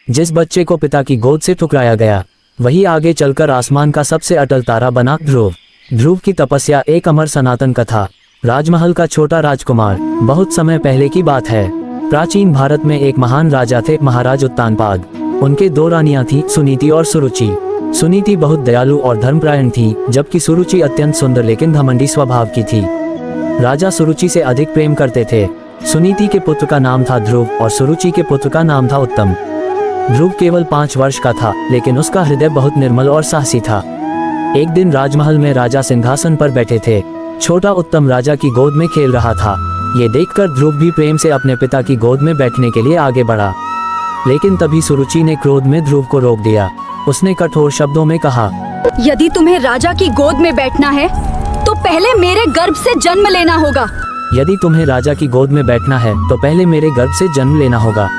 जिस बच्चे को पिता की गोद से ठुकराया गया वही आगे चलकर आसमान का सबसे अटल तारा बना ध्रुव। ध्रुव की तपस्या एक अमर सनातन कथा। राजमहल का छोटा राजकुमार। बहुत समय पहले की बात है। प्राचीन भारत में एक महान राजा थे, महाराज उत्तानपाद। उनके दो रानियां थीं, सुनीति और सुरुचि। सुनीति बहुत दयालु और धर्मपरायण थी, जबकि सुरुचि अत्यंत सुंदर लेकिन घमंडी स्वभाव की थी। राजा सुरुचि से अधिक प्रेम करते थे। सुनीति के पुत्र का नाम था ध्रुव और सुरुचि के पुत्र का नाम था उत्तम। ध्रुव केवल 5 वर्ष का था, लेकिन उसका हृदय बहुत निर्मल और साहसी था। एक दिन राजमहल में राजा सिंहासन पर बैठे थे। छोटा उत्तम राजा की गोद में खेल रहा था। ये देखकर ध्रुव भी प्रेम से अपने पिता की गोद में बैठने के लिए आगे बढ़ा, लेकिन तभी सुरुचि ने क्रोध में ध्रुव को रोक दिया। उसने कठोर शब्दों में कहा, यदि तुम्हें राजा की गोद में बैठना है तो पहले मेरे गर्भ से जन्म लेना होगा। यदि तुम्हें राजा की गोद में बैठना है तो पहले मेरे गर्भ से जन्म लेना होगा।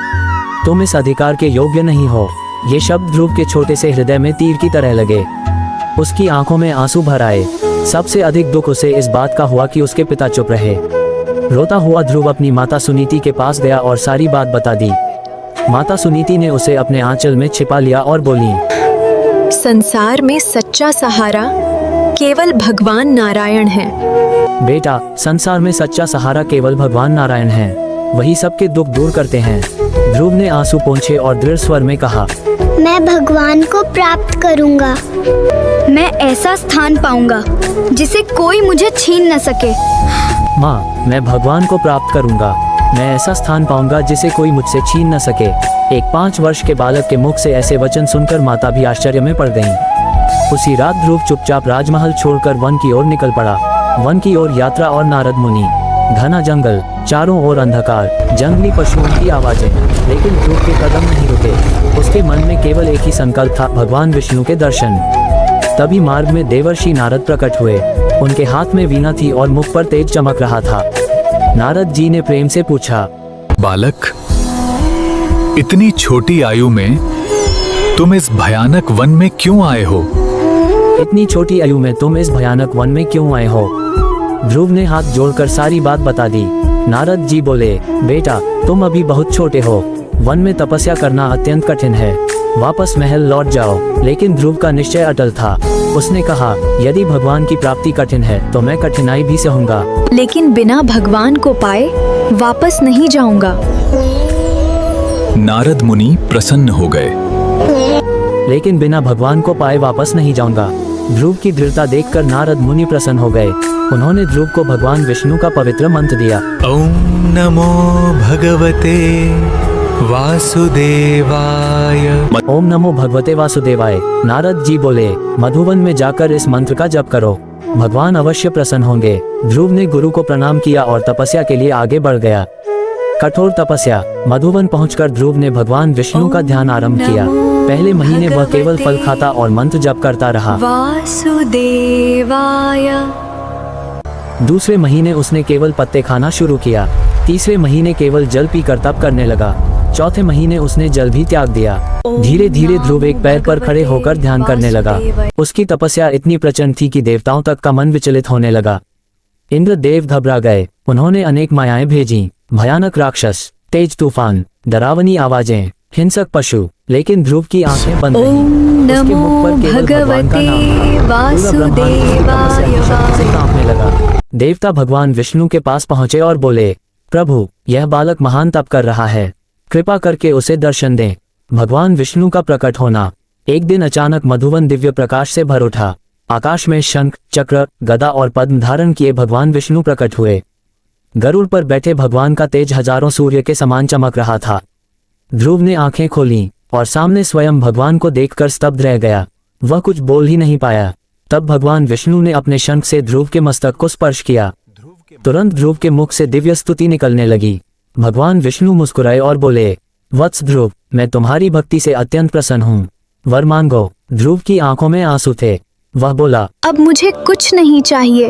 तुम इस अधिकार के योग्य नहीं हो। ये शब्द ध्रुव के छोटे से हृदय में तीर की तरह लगे। उसकी आंखों में आंसू भर आए। सबसे अधिक दुख उसे इस बात का हुआ कि उसके पिता चुप रहे। रोता हुआ ध्रुव अपनी माता सुनीति के पास गया और सारी बात बता दी। माता सुनीति ने उसे अपने आंचल में छिपा लिया और बोली, संसार में सच्चा सहारा केवल भगवान नारायण है। बेटा, संसार में सच्चा सहारा केवल भगवान नारायण है। वही सबके दुख दूर करते हैं। ध्रुव ने आंसू पोंछे और दृढ़ स्वर में कहा, मैं भगवान को प्राप्त करूंगा। मैं ऐसा स्थान पाऊंगा जिसे कोई मुझे छीन न सके। माँ, मैं भगवान को प्राप्त करूंगा। मैं ऐसा स्थान पाऊंगा जिसे कोई मुझसे छीन न सके। एक 5 वर्ष के बालक के मुख से ऐसे वचन सुनकर माता भी आश्चर्य में पड़ गईं। उसी रात ध्रुव चुपचाप राजमहल छोड़कर वन की ओर निकल पड़ा। वन की ओर यात्रा और नारद मुनि। घना जंगल, चारों ओर अंधकार, जंगली पशुओं की आवाजें, लेकिन ध्रुव के कदम नहीं रुके। उसके मन में केवल एक ही संकल्प था, भगवान विष्णु के दर्शन। तभी मार्ग में देवर्षि नारद प्रकट हुए। उनके हाथ में वीणा थी और मुख पर तेज चमक रहा था। नारद जी ने प्रेम से पूछा, बालक, इतनी छोटी आयु में तुम इस भयानक वन में क्यों आए हो? इतनी छोटी आयु में तुम इस भयानक वन में क्यों आए हो? ध्रुव ने हाथ जोड़कर सारी बात बता दी। नारद जी बोले, बेटा, तुम अभी बहुत छोटे हो। वन में तपस्या करना अत्यंत कठिन है। वापस महल लौट जाओ। लेकिन ध्रुव का निश्चय अटल था। उसने कहा, यदि भगवान की प्राप्ति कठिन है तो मैं कठिनाई भी सहूंगा, लेकिन बिना भगवान को पाए वापस नहीं जाऊंगा। नारद मुनि प्रसन्न हो गए। लेकिन बिना भगवान को पाए वापस नहीं जाऊंगा। ध्रुव की दृढ़ता देखकर नारद मुनि प्रसन्न हो गए। उन्होंने ध्रुव को भगवान विष्णु का पवित्र मंत्र दिया। ओम नमो भगवते वासुदेवाय। ओम नमो भगवते वासुदेवाय। नारद जी बोले, मधुवन में जाकर इस मंत्र का जप करो। भगवान अवश्य प्रसन्न होंगे। ध्रुव ने गुरु को प्रणाम किया और तपस्या के लिए आगे बढ़ गया। कठोर तपस्या। मधुवन पहुंचकर ध्रुव ने भगवान विष्णु का ध्यान आरंभ किया। पहले महीने वह केवल फल खाता और मंत्र जप करता रहा। वासुदेवाय। दूसरे महीने उसने केवल पत्ते खाना शुरू किया। तीसरे महीने केवल जल पीकर तप करने लगा। चौथे महीने उसने जल भी त्याग दिया। धीरे धीरे ध्रुव एक पैर पर खड़े होकर ध्यान करने लगा। उसकी तपस्या इतनी प्रचंड थी कि देवताओं तक का मन विचलित होने लगा। इंद्र देव घबरा गए। उन्होंने अनेक मायाएं भेजी। भयानक राक्षस, तेज तूफान, डरावनी आवाजें, हिंसक पशु, लेकिन ध्रुव की आंखें बंद रहीं। उसके मुख पर केवल भगवान का नाम था। पूरा ब्रह्मांड उसकी तपस्या की शक्ति से कांपने लगा। देवता भगवान विष्णु के पास पहुंचे और बोले, प्रभु, यह बालक महान तप कर रहा है, कृपा करके उसे दर्शन दें। भगवान विष्णु का प्रकट होना। एक दिन अचानक मधुवन दिव्य प्रकाश से भर उठा। आकाश में शंख, चक्र, गदा और पद्म धारण किए भगवान विष्णु प्रकट हुए। गरुड़ पर बैठे भगवान का तेज हजारों सूर्य के समान चमक रहा था। ध्रुव ने आंखें खोलीं और सामने स्वयं भगवान को देखकर स्तब्ध रह गया। वह कुछ बोल ही नहीं पाया। तब भगवान विष्णु ने अपने शंख से ध्रुव के मस्तक को स्पर्श किया। तुरंत ध्रुव के मुख से दिव्य स्तुति निकलने लगी। भगवान विष्णु मुस्कुराए और बोले, वत्स ध्रुव, मैं तुम्हारी भक्ति से अत्यंत प्रसन्न हूँ। वर मांगो। ध्रुव की आंखों में आंसू थे। वह बोला, अब मुझे कुछ नहीं चाहिए।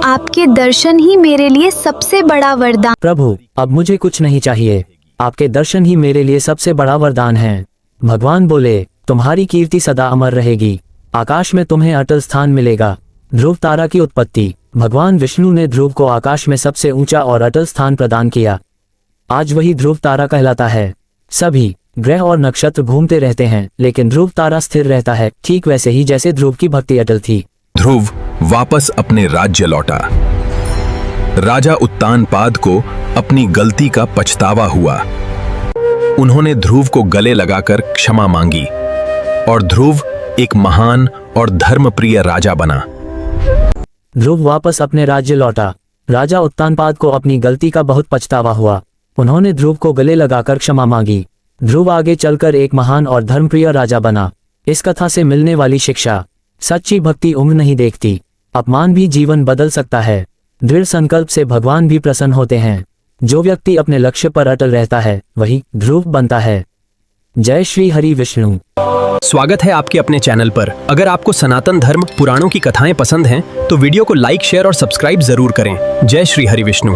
आपके दर्शन ही मेरे लिए सबसे बड़ा वरदान। प्रभु, अब मुझे कुछ नहीं चाहिए। आपके दर्शन ही मेरे लिए सबसे बड़ा वरदान है। भगवान बोले, तुम्हारी कीर्ति सदा अमर रहेगी। आकाश में तुम्हें अटल स्थान मिलेगा। ध्रुव तारा की उत्पत्ति। भगवान विष्णु ने ध्रुव को आकाश में सबसे ऊंचा और अटल स्थान प्रदान किया। आज वही ध्रुव तारा कहलाता है। सभी ग्रह और नक्षत्र घूमते रहते हैं, लेकिन ध्रुव तारा स्थिर रहता है, ठीक वैसे ही जैसे ध्रुव की भक्ति अटल थी। ध्रुव वापस अपने राज्य लौटा। राजा उत्तानपाद को अपनी गलती का पछतावा हुआ। उन्होंने ध्रुव को गले लगाकर क्षमा मांगी और ध्रुव एक महान और धर्मप्रिय राजा बना। ध्रुव वापस अपने राज्य लौटा। राजा उत्तानपाद को अपनी गलती का बहुत पछतावा हुआ। उन्होंने ध्रुव को गले लगाकर क्षमा मांगी। ध्रुव आगे चलकर एक महान और धर्मप्रिय राजा बना। इस कथा से मिलने वाली शिक्षा: सच्ची भक्ति उम्र नहीं देखती, अपमान भी जीवन बदल सकता है। दृढ़ संकल्प से भगवान भी प्रसन्न होते हैं। जो व्यक्ति अपने लक्ष्य पर अटल रहता है वही ध्रुव बनता है। जय श्री हरि विष्णु। स्वागत है आपके अपने चैनल पर। अगर आपको सनातन धर्म पुराणों की कथाएं पसंद हैं तो वीडियो को लाइक, शेयर और सब्सक्राइब जरूर करें। जय श्री हरि विष्णु।